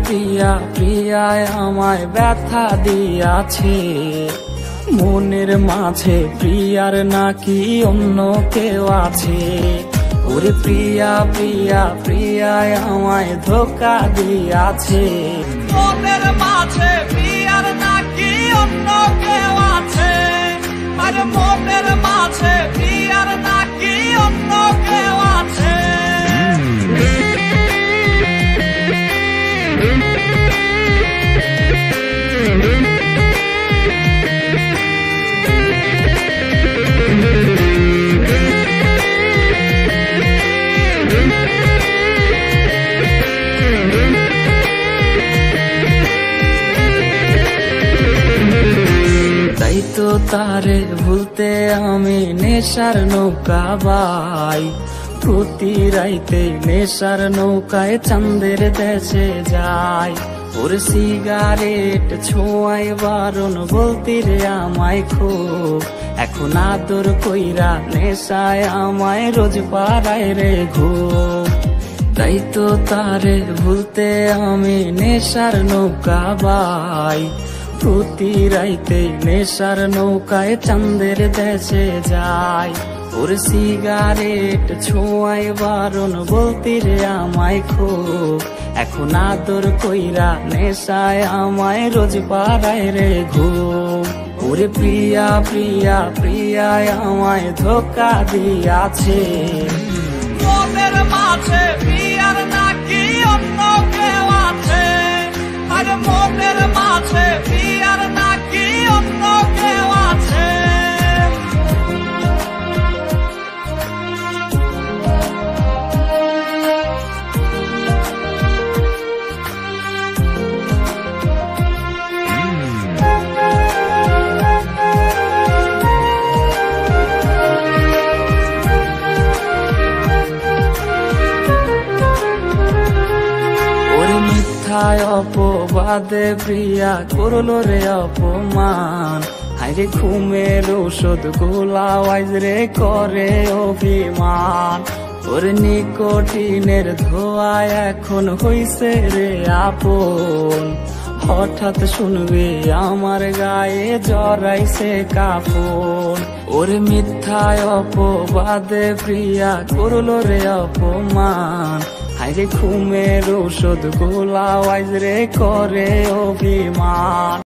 প্রিয়া প্রিয়ায় আমায় ব্যথা দিয়াছে, মনের মাঝে প্রিয়ার নাকি অন্য কেউ আছে। ওরে প্রিয়া প্রিয়া প্রিয়ায় আমায় ধোকা দিয়াছে, মনের মাঝে প্রিয়ার নাকি অন্য কেউ আছে। আর মনের মাঝে প্রিয়ার নাকি অন্য কেউ আছে। তাই তো তারে ভুলতে আমি নেশার নৌকা বাই, প্রতি রাইতে নেশার নৌকায় চাঁদের দেশে যাই। ওর সিগারেট ছোঁয়াই বারণ বলতি রে আমায় খুব, এখন আদর কইরা নেশায় আমায় রোজ পাড়ায় রে ঘুম। তাই তো তারে ভুলতে আমি নেশার নৌকা বাই, প্রতি রাইতে নেশার নৌকায় চাঁদের দেশে যাই। ওর সিগারেট ছোঁয়াই বারণ বলতি রে আমায় খুব, এখন আদর কইরা নেশায় আমায় রোজ পাড়ায় রে ঘুম। ওরে প্রিয়া প্রিয়া প্রিয়ায় আমায় ধোকা দিয়াছে, মনের মাঝে প্রিয়ার নাকি অন্য কেউ আছে। আর মনের মাঝে প্রিয়ার নাকি অন্য কেউ আছে। মিথ্যায় অপবাদে প্রিয়া করলো রে অপমান, হাইরে ঘুমের ঔষধ গোলাওয়াইজ রে করে অভিমান। ওর নিকোটিনের ধোঁয়ায় এখন হইছে রে আপন, হঠাৎ শুনবে আমার গায়ে জড়াইছে কাফন। ওর মিথ্যায় অপবাদে প্রিয়া করলো রে অপমান, হাইরে ঘুমের ঔষধ গোলাওয়াইজ রে করে অভিমান।